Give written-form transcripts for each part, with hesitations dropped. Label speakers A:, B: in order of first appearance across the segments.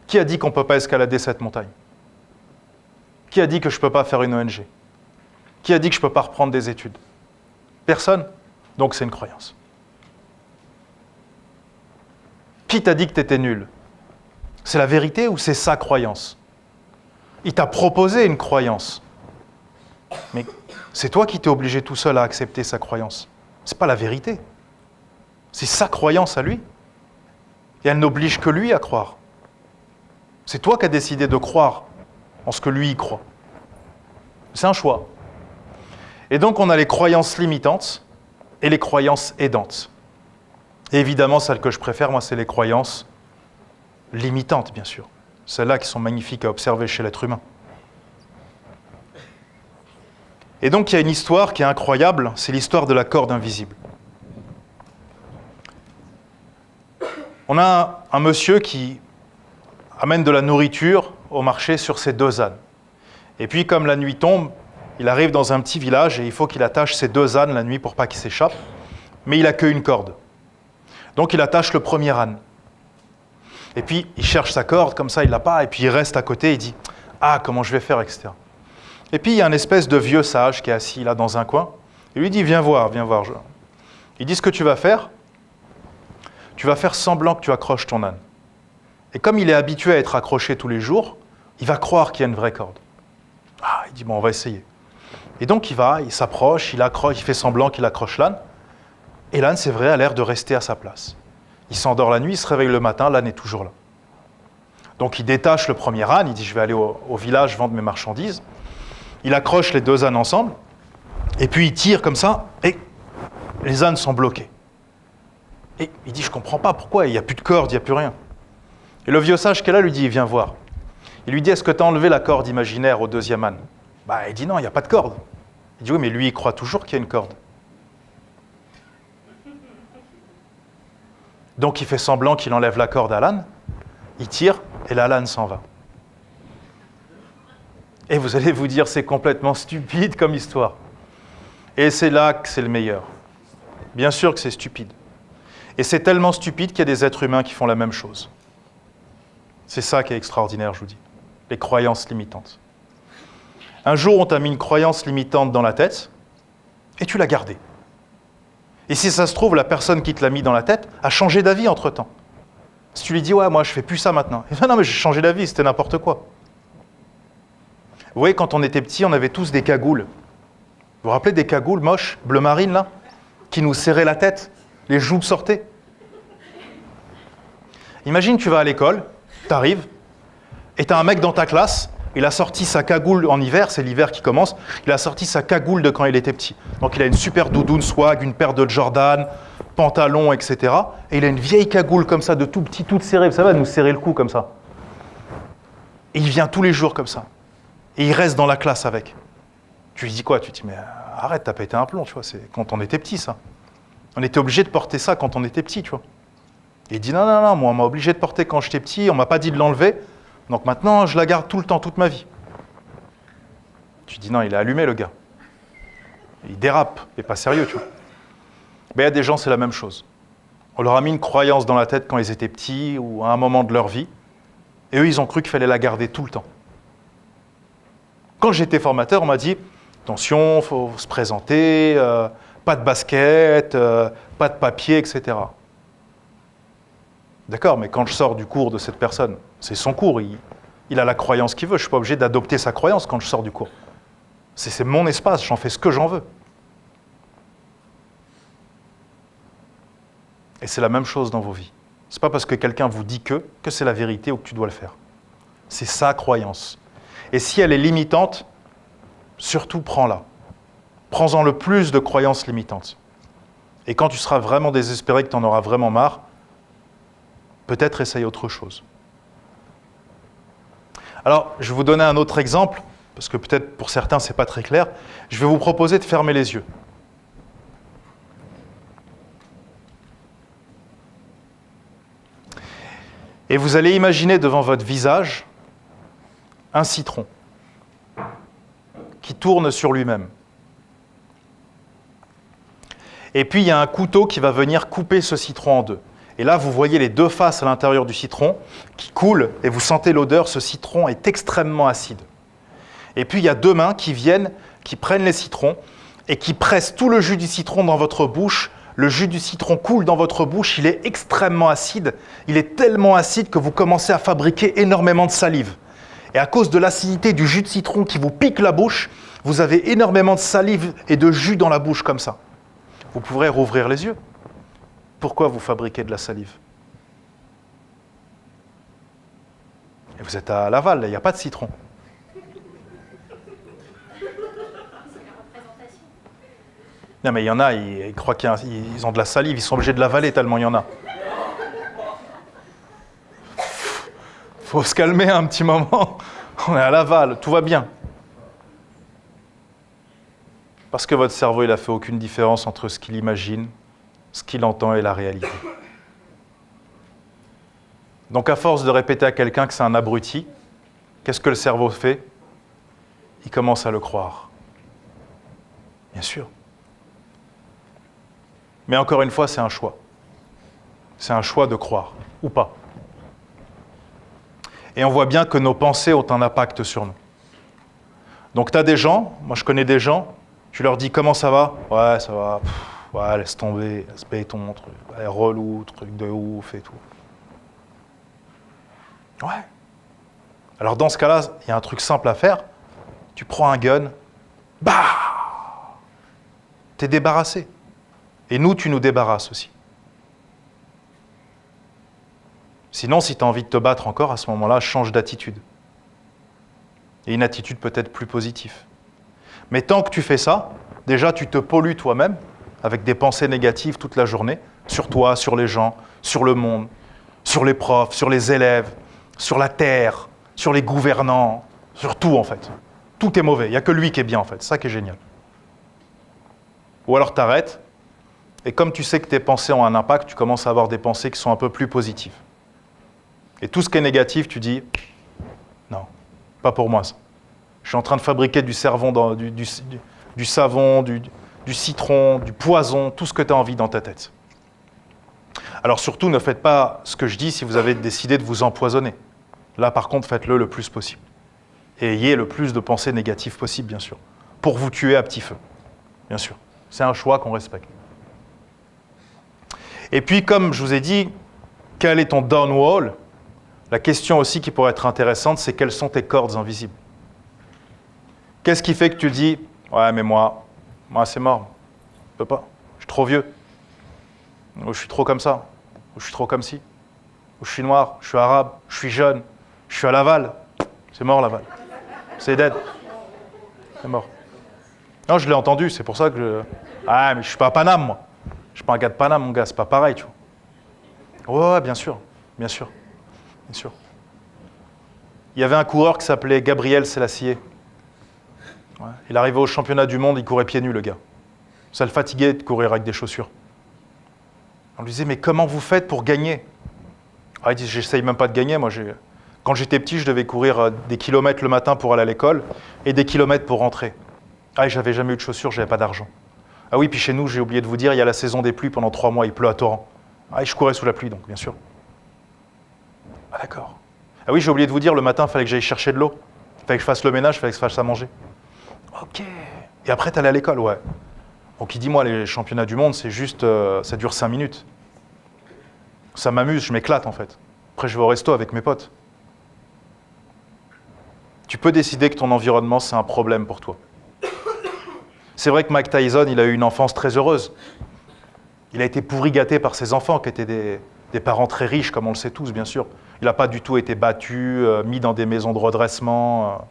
A: Qui a dit qu'on ne peut pas escalader cette montagne? Qui a dit que je ne peux pas faire une ONG? Qui a dit que je ne peux pas reprendre des études? Personne. Donc c'est une croyance. Qui t'a dit que tu étais nul? C'est la vérité ou c'est sa croyance? Il t'a proposé une croyance. Mais c'est toi qui t'es obligé tout seul à accepter sa croyance. Ce n'est pas la vérité. C'est sa croyance à lui. Et elle n'oblige que lui à croire. C'est toi qui as décidé de croire en ce que lui y croit. C'est un choix. Et donc on a les croyances limitantes et les croyances aidantes. Et évidemment, celles que je préfère, moi, c'est les croyances limitantes, bien sûr. Celles-là qui sont magnifiques à observer chez l'être humain. Et donc il y a une histoire qui est incroyable, c'est l'histoire de la corde invisible. On a un monsieur qui amène de la nourriture au marché sur ses 2 ânes. Et puis, comme la nuit tombe, il arrive dans un petit village et il faut qu'il attache ses 2 ânes la nuit pour pas qu'ils s'échappent. Mais il n'a qu'une corde. Donc il attache le premier âne. Et puis il cherche sa corde, comme ça il l'a pas, et puis il reste à côté et il dit « Ah, comment je vais faire, etc. » Et puis il y a un espèce de vieux sage qui est assis là dans un coin. Il lui dit « Viens voir, viens voir. » Il dit « Ce que tu vas faire semblant que tu accroches ton âne. Et comme il est habitué à être accroché tous les jours, il va croire qu'il y a une vraie corde. Ah, il dit « Bon, on va essayer. » Et donc il va, il s'approche, il accroche, il fait semblant qu'il accroche l'âne. Et l'âne, c'est vrai, a l'air de rester à sa place. Il s'endort la nuit, il se réveille le matin, l'âne est toujours là. Donc il détache le premier âne, il dit « Je vais aller au village vendre mes marchandises. » Il accroche les 2 ânes ensemble, et puis il tire comme ça, et les ânes sont bloqués. Et il dit « Je ne comprends pas pourquoi, il n'y a plus de corde, il n'y a plus rien. » Et le vieux sage qui est là lui dit « Viens voir. » Il lui dit « Est-ce que tu as enlevé la corde imaginaire au 2e âne ?» Il dit « Non, il n'y a pas de corde. » Il dit « Oui, mais lui, il croit toujours qu'il y a une corde. » Donc il fait semblant qu'il enlève la corde à l'âne, il tire, et la l'âne s'en va. Et vous allez vous dire, c'est complètement stupide comme histoire. Et c'est là que c'est le meilleur. Bien sûr que c'est stupide. Et c'est tellement stupide qu'il y a des êtres humains qui font la même chose. C'est ça qui est extraordinaire, je vous dis. Les croyances limitantes. Un jour, on t'a mis une croyance limitante dans la tête, et tu l'as gardée. Et si ça se trouve, la personne qui te l'a mis dans la tête a changé d'avis entre-temps. Si tu lui dis « Ouais, moi, je fais plus ça maintenant. » Il dit « Non, mais j'ai changé d'avis, c'était n'importe quoi. » Vous voyez, quand on était petits, on avait tous des cagoules. Vous vous rappelez des cagoules moches, bleu marine, là, qui nous serraient la tête, les joues sortaient. Imagine, tu vas à l'école, tu arrives, et tu as un mec dans ta classe, il a sorti sa cagoule en hiver, c'est l'hiver qui commence, il a sorti sa cagoule de quand il était petit. Donc il a une super doudoune swag, une paire de Jordan, pantalon, etc. Et il a une vieille cagoule comme ça, de tout petit, toute serrée, ça va nous serrer le cou comme ça. Et il vient tous les jours comme ça. Et il reste dans la classe avec. Tu lui dis quoi? Tu lui dis, mais arrête, t'as pété un plomb, tu vois, c'est quand on était petit, ça. On était obligé de porter ça quand on était petit, tu vois. Et il dit, non, non, non, moi, on m'a obligé de porter quand j'étais petit, on m'a pas dit de l'enlever, donc maintenant, je la garde tout le temps, toute ma vie. Tu dis, non, il est allumé, le gars. Il dérape, il n'est pas sérieux, tu vois. Mais il y a des gens, c'est la même chose. On leur a mis une croyance dans la tête quand ils étaient petits ou à un moment de leur vie, et eux, ils ont cru qu'il fallait la garder tout le temps. Quand j'étais formateur, on m'a dit, attention, il faut se présenter, pas de basket, pas de papier, etc. D'accord, mais quand je sors du cours de cette personne, c'est son cours, il a la croyance qu'il veut, je ne suis pas obligé d'adopter sa croyance quand je sors du cours. C'est mon espace, j'en fais ce que j'en veux. Et c'est la même chose dans vos vies. Ce n'est pas parce que quelqu'un vous dit que c'est la vérité ou que tu dois le faire. C'est sa croyance. Et si elle est limitante, surtout prends-la. Prends-en le plus de croyances limitantes. Et quand tu seras vraiment désespéré, que tu en auras vraiment marre, peut-être essaye autre chose. Alors, je vais vous donner un autre exemple, parce que peut-être pour certains, ce n'est pas très clair. Je vais vous proposer de fermer les yeux. Et vous allez imaginer devant votre visage un citron qui tourne sur lui-même. Et puis, il y a un couteau qui va venir couper ce citron en deux. Et là, vous voyez les deux faces à l'intérieur du citron qui coulent et vous sentez l'odeur. Ce citron est extrêmement acide. Et puis, il y a deux mains qui viennent, qui prennent les citrons et qui pressent tout le jus du citron dans votre bouche. Le jus du citron coule dans votre bouche, il est extrêmement acide. Il est tellement acide que vous commencez à fabriquer énormément de salive. Et à cause de l'acidité du jus de citron qui vous pique la bouche, vous avez énormément de salive et de jus dans la bouche comme ça. Vous pourrez rouvrir les yeux. Pourquoi vous fabriquez de la salive? Et vous êtes à Laval, il n'y a pas de citron. Non mais il y en a, ils croient qu'ils ont de la salive, ils sont obligés de l'avaler tellement il y en a. Faut se calmer un petit moment. On est à Laval, tout va bien. Parce que votre cerveau, il n'a fait aucune différence entre ce qu'il imagine, ce qu'il entend et la réalité. Donc à force de répéter à quelqu'un que c'est un abruti, qu'est-ce que le cerveau fait? Il commence à le croire. Bien sûr. Mais encore une fois, c'est un choix. C'est un choix de croire, ou pas. Et on voit bien que nos pensées ont un impact sur nous. Donc tu as des gens, moi je connais des gens, tu leur dis comment ça va? Ouais, ça va, ouais, laisse tomber, ce béton, truc, ouais, relou, truc de ouf et tout. Ouais. Alors dans ce cas-là, il y a un truc simple à faire. Tu prends un gun, bah, t'es débarrassé. Et nous, tu nous débarrasses aussi. Sinon, si tu as envie de te battre encore, à ce moment-là, change d'attitude. Et une attitude peut-être plus positive. Mais tant que tu fais ça, déjà, tu te pollues toi-même avec des pensées négatives toute la journée, sur toi, sur les gens, sur le monde, sur les profs, sur les élèves, sur la terre, sur les gouvernants, sur tout en fait. Tout est mauvais, il n'y a que lui qui est bien en fait, c'est ça qui est génial. Ou alors t'arrêtes, et comme tu sais que tes pensées ont un impact, tu commences à avoir des pensées qui sont un peu plus positives. Et tout ce qui est négatif, tu dis, non, pas pour moi ça. Je suis en train de fabriquer du savon, du savon, du citron, du poison, tout ce que tu as envie dans ta tête. Alors surtout, ne faites pas ce que je dis si vous avez décidé de vous empoisonner. Là, par contre, faites-le le plus possible. Et ayez le plus de pensées négatives possible, bien sûr, pour vous tuer à petit feu, bien sûr. C'est un choix qu'on respecte. Et puis, comme je vous ai dit, quel est ton downwall? La question aussi qui pourrait être intéressante, c'est quelles sont tes cordes invisibles? Qu'est-ce qui fait que tu dis « Ouais, mais moi c'est mort, je peux pas, je suis trop vieux, ou je suis trop comme ça, ou je suis trop comme ci, ou je suis noir, je suis arabe, je suis jeune, je suis à Laval, c'est mort Laval, c'est dead, c'est mort. » Non, je l'ai entendu, c'est pour ça que je... Ah, mais je suis pas à Paname, moi. Je suis pas un gars de Paname, mon gars, c'est pas pareil, tu vois. Ouais, bien sûr, bien sûr, bien sûr. Il y avait un coureur qui s'appelait Gabriel Sélassié. Ouais. Il arrivait au championnat du monde, il courait pieds nus, le gars. Ça le fatiguait de courir avec des chaussures. On lui disait, mais comment vous faites pour gagner? Ah, il dit, j'essaye même pas de gagner. Moi, quand j'étais petit, je devais courir des kilomètres le matin pour aller à l'école et des kilomètres pour rentrer. Ah, et j'avais jamais eu de chaussures, j'avais pas d'argent. Ah oui, puis chez nous, j'ai oublié de vous dire, il y a la saison des pluies pendant 3 mois, il pleut à torrent. Ah, et je courais sous la pluie, donc, bien sûr. Ah, d'accord. Ah oui, j'ai oublié de vous dire, le matin, il fallait que j'aille chercher de l'eau. Il fallait que je fasse le ménage, il fallait que je fasse à manger. Ok. Et après, t'allais à l'école, ouais. Donc, il dit, moi, les championnats du monde, c'est juste, ça dure 5 minutes. Ça m'amuse, je m'éclate, en fait. Après, je vais au resto avec mes potes. Tu peux décider que ton environnement, c'est un problème pour toi. C'est vrai que Mike Tyson, il a eu une enfance très heureuse. Il a été pourri gâté par ses enfants, qui étaient des parents très riches, comme on le sait tous, bien sûr. Il n'a pas du tout été battu, mis dans des maisons de redressement.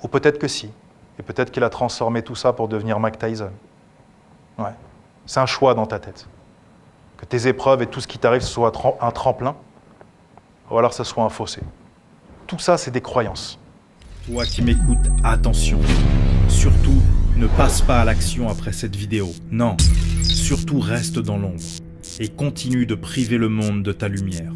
A: Ou peut-être que si. Et peut-être qu'il a transformé tout ça pour devenir Mike Tyson. Ouais. C'est un choix dans ta tête. Que tes épreuves et tout ce qui t'arrive, ce soit un tremplin, ou alors ça soit un fossé. Tout ça, c'est des croyances.
B: Toi qui m'écoutes, attention. Surtout, ne passe pas à l'action après cette vidéo. Non, surtout reste dans l'ombre et continue de priver le monde de ta lumière.